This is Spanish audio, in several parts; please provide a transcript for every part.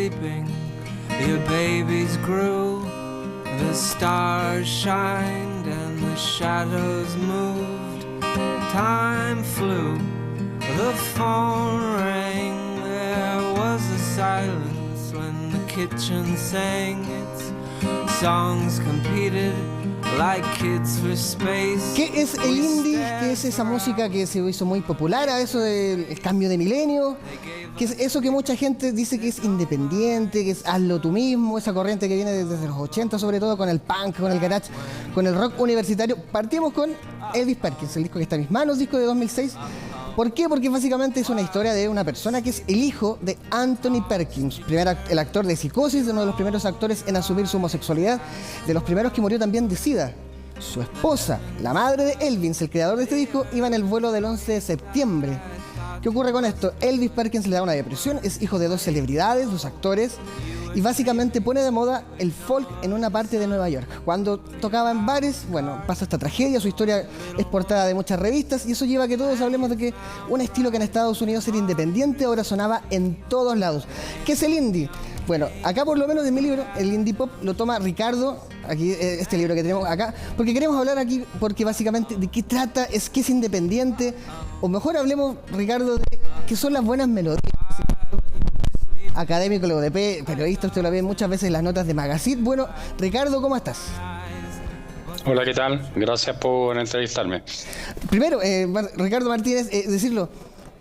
sleeping, your babies grew, the stars shined and the shadows moved. Time flew, the phone rang, there was a silence when the kitchen sang its songs competed like kids for space. ¿Qué es el indie? ¿Qué es esa música que se hizo muy popular a eso del cambio de milenio? ¿Qué es eso que mucha gente dice que es independiente, que es hazlo tú mismo? Esa corriente que viene desde los 80, sobre todo con el punk, con el garage, con el rock universitario. Partimos con Elvis Perkins, el disco que está en mis manos, disco de 2006. ¿Por qué? Porque básicamente es una historia de una persona que es el hijo de Anthony Perkins, el actor de Psicosis, uno de los primeros actores en asumir su homosexualidad, de los primeros que murió también de SIDA. Su esposa, la madre de Elvis, el creador de este disco, iba en el vuelo del 11 de septiembre. ¿Qué ocurre con esto? Elvis Perkins le da una depresión, es hijo de dos celebridades, dos actores, y básicamente pone de moda el folk en una parte de Nueva York. Cuando tocaba en bares, bueno, pasa esta tragedia, su historia es portada de muchas revistas y eso lleva a que todos hablemos de que un estilo que en Estados Unidos era independiente ahora sonaba en todos lados. ¿Qué es el indie? Bueno, acá por lo menos en mi libro, el indie pop lo toma Ricardo, aquí este libro que tenemos acá, porque queremos hablar aquí, porque básicamente de qué trata, es que es independiente, o mejor hablemos, Ricardo, de qué son las buenas melodías. Académico, de periodista, usted lo ve muchas veces en las notas de Magazine. Bueno, Ricardo, ¿cómo estás? Hola, ¿qué tal? Gracias por entrevistarme. Primero, Ricardo Martínez, decirlo,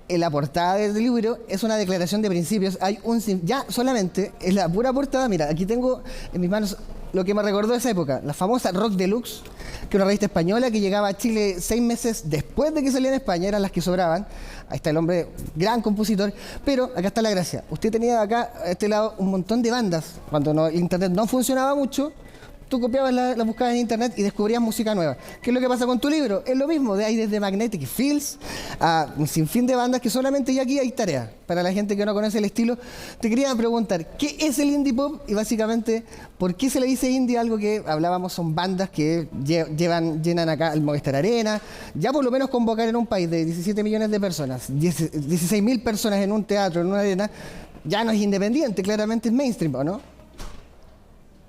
en la portada del libro es una declaración de principios. Hay ya solamente, es la pura portada, mira, aquí tengo en mis manos lo que me recordó esa época, la famosa Rock Deluxe, que es una revista española que llegaba a Chile 6 meses después de que salía en España, eran las que sobraban. Ahí está el hombre, gran compositor, pero acá está la gracia. Usted tenía acá, a este lado, un montón de bandas. Cuando internet no funcionaba mucho, tú copiabas la buscabas en internet y descubrías música nueva. ¿Qué es lo que pasa con tu libro? Es lo mismo, hay desde Magnetic Fields a un sinfín de bandas que solamente ya aquí hay tarea. Para la gente que no conoce el estilo, te quería preguntar, ¿qué es el indie pop? Y básicamente, ¿por qué se le dice indie? Algo que hablábamos, son bandas que llenan acá el Movistar Arena, ya por lo menos convocar en un país de 17 millones de personas, 16.000 personas en un teatro, en una arena, ya no es independiente, claramente es mainstream, ¿o no?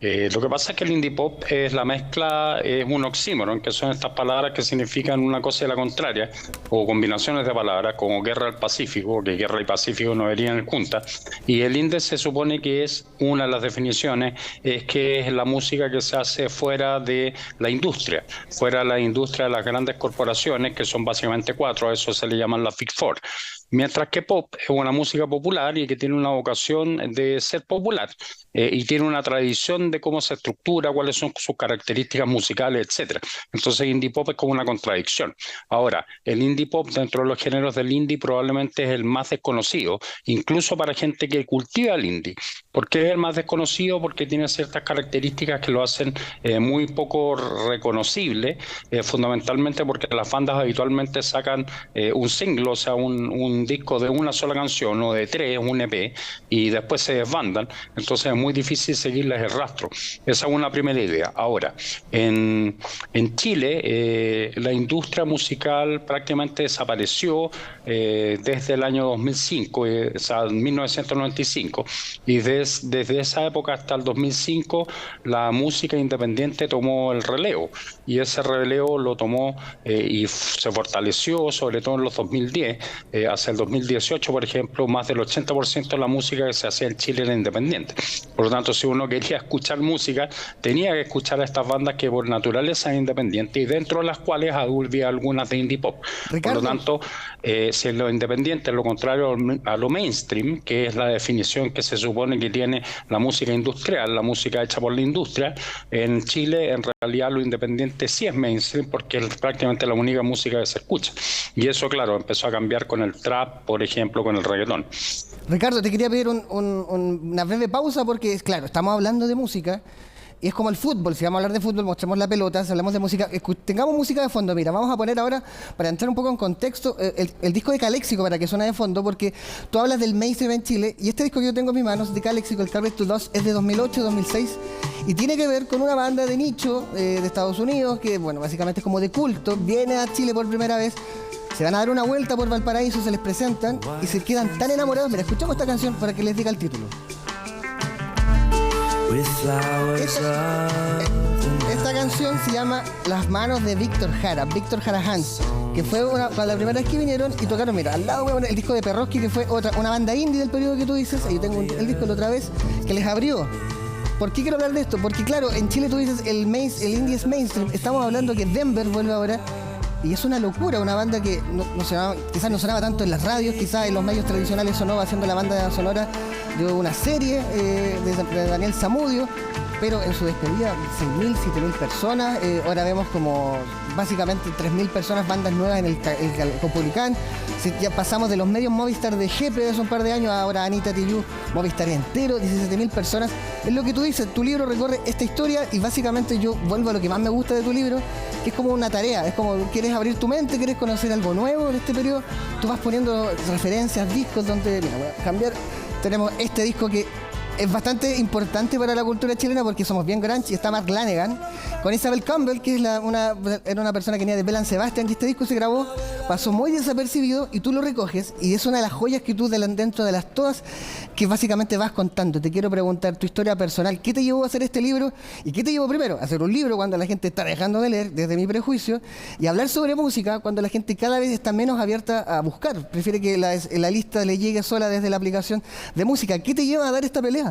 Lo que pasa es que el indie pop es la mezcla, es un oxímoron, que son estas palabras que significan una cosa y la contraria, o combinaciones de palabras, como guerra al Pacífico, que guerra y Pacífico no irían juntas. Y el indie se supone que es, una de las definiciones, es que es la música que se hace fuera de la industria de las grandes corporaciones, que son básicamente 4, a eso se le llaman las Big Four. Mientras que pop es una música popular y que tiene una vocación de ser popular y tiene una tradición de cómo se estructura, cuáles son sus características musicales, etcétera. Entonces indie pop es como una contradicción. Ahora, el indie pop dentro de los géneros del indie probablemente es el más desconocido, incluso para gente que cultiva el indie. ¿Por qué es el más desconocido? Porque tiene ciertas características que lo hacen muy poco reconocible, fundamentalmente porque las bandas habitualmente sacan un single, o sea, un disco de una sola canción o de 3, un EP, y después se desbandan, entonces es muy difícil seguirles el rastro. Esa es una primera idea. Ahora, en Chile, la industria musical prácticamente desapareció desde el año 2005, o sea, 1995, y desde esa época hasta el 2005, la música independiente tomó el relevo, y ese relevo lo tomó y se fortaleció, sobre todo en los 2010, hacia el 2018, por ejemplo, más del 80% de la música que se hacía en Chile era independiente. Por lo tanto, si uno quería escuchar música, tenía que escuchar a estas bandas que por naturaleza es independiente y dentro de las cuales había algunas de indie pop. Ricardo. Por lo tanto, si lo independiente es lo contrario a lo mainstream, que es la definición que se supone que tiene la música industrial, la música hecha por la industria, en Chile en realidad lo independiente sí es mainstream porque es prácticamente la única música que se escucha. Y eso, claro, empezó a cambiar con el trap, por ejemplo, con el reggaetón. Ricardo, te quería pedir una breve pausa porque, claro, estamos hablando de música y es como el fútbol. Si vamos a hablar de fútbol, mostremos la pelota. Si hablamos de música, tengamos música de fondo. Mira, vamos a poner ahora, para entrar un poco en contexto, el disco de Calexico para que suene de fondo, porque tú hablas del mainstream en Chile y este disco que yo tengo en mis manos de Calexico, el Carpet to Dust, es de 2008-2006 y tiene que ver con una banda de nicho de Estados Unidos que, bueno, básicamente es como de culto, viene a Chile por primera vez. Se van a dar una vuelta por Valparaíso, se les presentan y se quedan tan enamorados. Mira, escuchamos esta canción para que les diga el título. with flowers of Esta canción se llama Las manos de Víctor Jara Hans, que fue para la primera vez que vinieron y tocaron, mira, al lado voy a poner el disco de Perroski, que fue una banda indie del periodo que tú dices, ahí tengo el disco la otra vez, que les abrió. ¿Por qué quiero hablar de esto? Porque claro, en Chile tú dices el indie es mainstream, estamos hablando que Denver vuelve ahora, y es una locura, una banda que quizás no sonaba tanto en las radios, quizás en los medios tradicionales sonó haciendo la banda sonora de una serie de Daniel Zamudio, pero en su despedida 6.000, 7.000 personas, ahora vemos como básicamente 3.000 personas, bandas nuevas en el Copolicán. Ya pasamos de los medios Movistar de Jepe de hace un par de años, ahora Anita Tijoux, Movistar entero, 17.000 personas. Es lo que tú dices, tu libro recorre esta historia y básicamente yo vuelvo a lo que más me gusta de tu libro, que es como una tarea, es como quieres abrir tu mente, quieres conocer algo nuevo en este periodo, tú vas poniendo referencias, discos donde, mira, voy a cambiar, tenemos este disco que es bastante importante para la cultura chilena porque somos bien grunge, y está Mark Lanegan con Isabel Campbell, que es era una persona que venía de Bell Sebastian, y este disco se grabó, pasó muy desapercibido y tú lo recoges y es una de las joyas que tú dentro de las todas que básicamente vas contando. Te quiero preguntar tu historia personal, ¿qué te llevó a hacer este libro? ¿Y qué te llevó primero a hacer un libro cuando la gente está dejando de leer, desde mi prejuicio, y hablar sobre música cuando la gente cada vez está menos abierta a buscar, prefiere que la lista le llegue sola desde la aplicación de música? ¿Qué te lleva a dar esta pelea?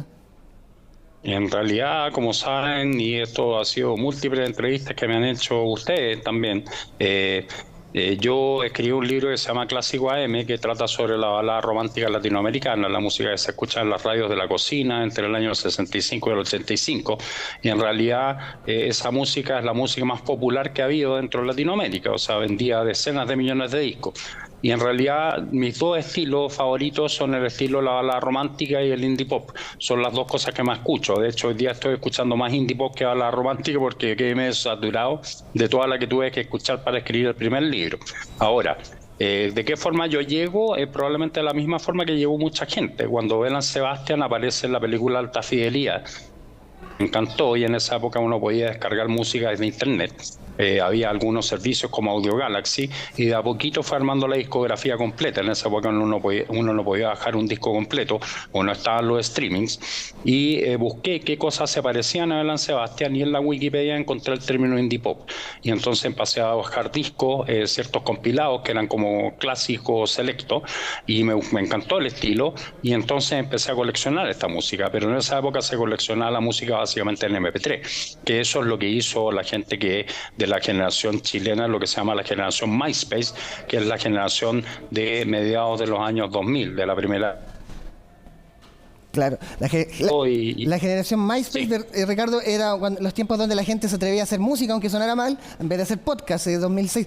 En realidad, como saben, y esto ha sido múltiples entrevistas que me han hecho ustedes también, yo escribí un libro que se llama Clásico AM, que trata sobre la balada romántica latinoamericana, la música que se escucha en las radios de la cocina entre el año 65 y el 85, y en realidad esa música es la música más popular que ha habido dentro de Latinoamérica, o sea, vendía decenas de millones de discos. Y en realidad mis dos estilos favoritos son el estilo la balada romántica y el indie pop. Son las dos cosas que más escucho. De hecho, hoy día estoy escuchando más indie pop que balada romántica porque quedé medio saturado de toda la que tuve que escuchar para escribir el primer libro. Ahora, ¿de qué forma yo llego? Probablemente de la misma forma que llegó mucha gente. Cuando Bell Sebastian aparece en la película Alta Fidelidad, me encantó, y en esa época uno podía descargar música desde internet. Había algunos servicios como Audio Galaxy y de a poquito fue armando la discografía completa. En esa época uno no podía bajar un disco completo o no estaban los streamings, y busqué qué cosas se parecían a Bell Sebastian y en la Wikipedia encontré el término indie pop, y entonces empecé a bajar discos, ciertos compilados que eran como clásicos selectos, y me encantó el estilo, y entonces empecé a coleccionar esta música. Pero en esa época se coleccionaba la música básicamente en MP3, que eso es lo que hizo la gente que de la generación chilena, lo que se llama la generación MySpace, que es la generación de mediados de los años 2000, de la primera. Claro, la generación MySpace, sí. Ricardo, era los tiempos donde la gente se atrevía a hacer música, aunque sonara mal, en vez de hacer podcast, de 2006.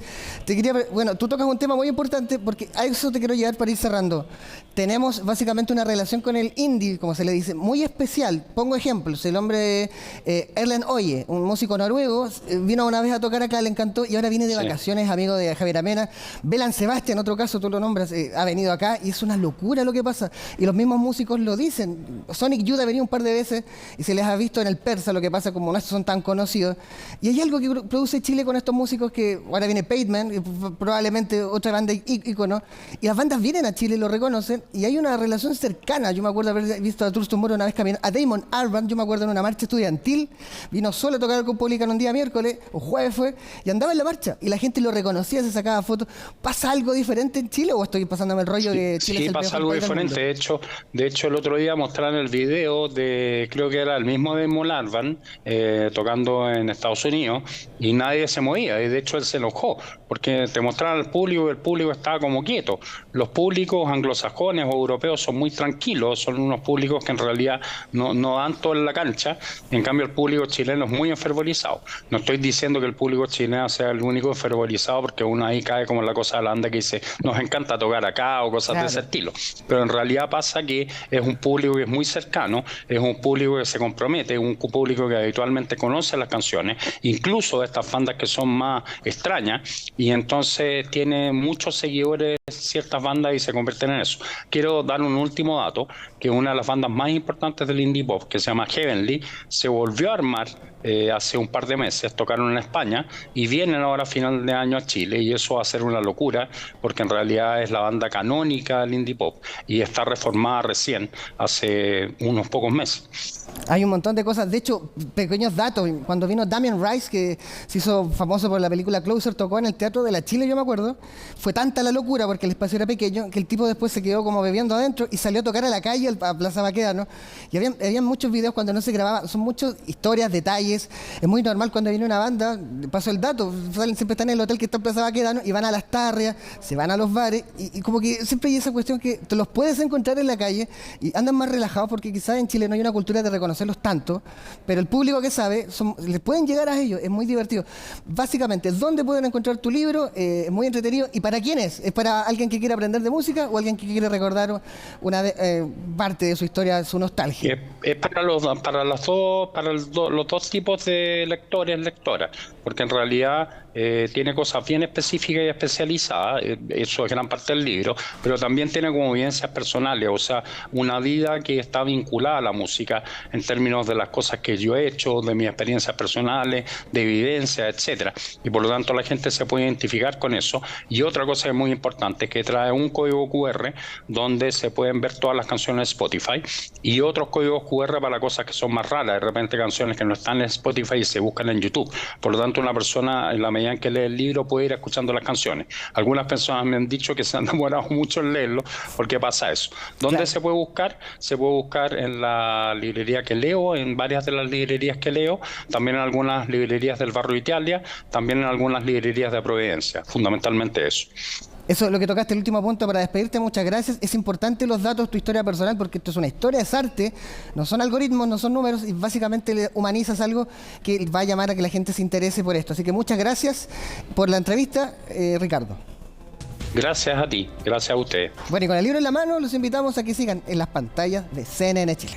Bueno, tú tocas un tema muy importante, porque a eso te quiero llevar para ir cerrando. Tenemos básicamente una relación con el indie, como se le dice, muy especial. Pongo ejemplos, el hombre Erlend Oye, un músico noruego, vino una vez a tocar acá, le encantó, y ahora viene de vacaciones, amigo de Javier Amena. Bell Sebastian, en otro caso, tú lo nombras, ha venido acá, y es una locura lo que pasa. Y los mismos músicos lo dicen. Sonic Youth ha venido un par de veces y se les ha visto en el Persa, lo que pasa como no son tan conocidos. Y hay algo que produce Chile con estos músicos, que ahora viene Pavement, probablemente otra banda ícono, y las bandas vienen a Chile y lo reconocen, y hay una relación cercana. Yo me acuerdo haber visto a Truls Tomorrow una vez caminando, a Damon Albarn, yo me acuerdo en una marcha estudiantil, vino solo a tocar con Publican un día miércoles, o jueves fue, y andaba en la marcha, y la gente lo reconocía, se sacaba fotos. ¿Pasa algo diferente en Chile o estoy pasándome el rollo que Chile es el pasa algo diferente. De hecho, el otro día mostraron el video de, creo que era el mismo de Damon Albarn, tocando en Estados Unidos, y nadie se movía, y de hecho él se enojó, porque te mostraron al público y el público estaba como quieto. Los públicos anglosajones o europeos son muy tranquilos, son unos públicos que en realidad no dan todo en la cancha, en cambio el público chileno es muy enfervorizado. No estoy diciendo que el público chileno sea el único enfervorizado, porque uno ahí cae como la cosa de la anda que dice, nos encanta tocar acá o cosas de ese estilo, pero en realidad pasa que es un público que es muy cercano, es un público que se compromete, es un público que habitualmente conoce las canciones, incluso de estas bandas que son más extrañas, y entonces tiene muchos seguidores ciertas bandas y se convierten en eso. Quiero dar un último dato, que una de las bandas más importantes del indie pop, que se llama Heavenly, se volvió a armar hace un par de meses, tocaron en España y vienen ahora a final de año a Chile, y eso va a ser una locura porque en realidad es la banda canónica del indie pop y está reformada recién, hace hace unos pocos meses. Hay un montón de cosas, de hecho, pequeños datos. Cuando vino Damien Rice, que se hizo famoso por la película Closer, tocó en el Teatro de la Chile, yo me acuerdo, fue tanta la locura, porque el espacio era pequeño, que el tipo después se quedó como bebiendo adentro y salió a tocar a la calle, a Plaza Baquedano. Y había muchos videos cuando no se grababa, son muchas historias, detalles. Es muy normal cuando viene una banda, paso el dato, siempre están en el hotel que está en Plaza Baquedano y van a las tarrias, se van a los bares, y como que siempre hay esa cuestión que te los puedes encontrar en la calle y andan más relajados, porque quizás en Chile no hay una cultura de reconocerlos tanto, pero el público que sabe, les pueden llegar a ellos, es muy divertido. Básicamente, ¿dónde pueden encontrar tu libro? Es muy entretenido. ¿Y para quién es? ¿Es para alguien que quiere aprender de música o alguien que quiere recordar una parte de su historia, su nostalgia? Es para los dos tipos de lectores, lectoras, porque en realidad tiene cosas bien específicas y especializadas, eso es gran parte del libro, pero también tiene como vivencias personales, o sea, una vida que está vinculada a la música en términos de las cosas que yo he hecho, de mis experiencias personales, de vivencias, etcétera. Y por lo tanto la gente se puede identificar con eso. Y otra cosa que es muy importante es que trae un código QR donde se pueden ver todas las canciones de Spotify y otros códigos QR para cosas que son más raras, de repente canciones que no están en Spotify y se buscan en YouTube. Por lo tanto, una persona, en la medida en que lee el libro, puede ir escuchando las canciones. Algunas personas me han dicho que se han demorado mucho en leerlo. ¿Por qué pasa eso? ¿Dónde se puede buscar? Se puede buscar en la librería que leo, en varias de las librerías que leo, también en algunas librerías del barrio Italia, también en algunas librerías de Providencia, fundamentalmente eso. Eso, lo que tocaste, el último punto para despedirte, muchas gracias. Es importante los datos, tu historia personal, porque esto es una historia, es arte, no son algoritmos, no son números, y básicamente le humanizas algo que va a llamar a que la gente se interese por esto. Así que muchas gracias por la entrevista, Ricardo. Gracias a ti, gracias a ustedes. Bueno, y con el libro en la mano, los invitamos a que sigan en las pantallas de CNN Chile.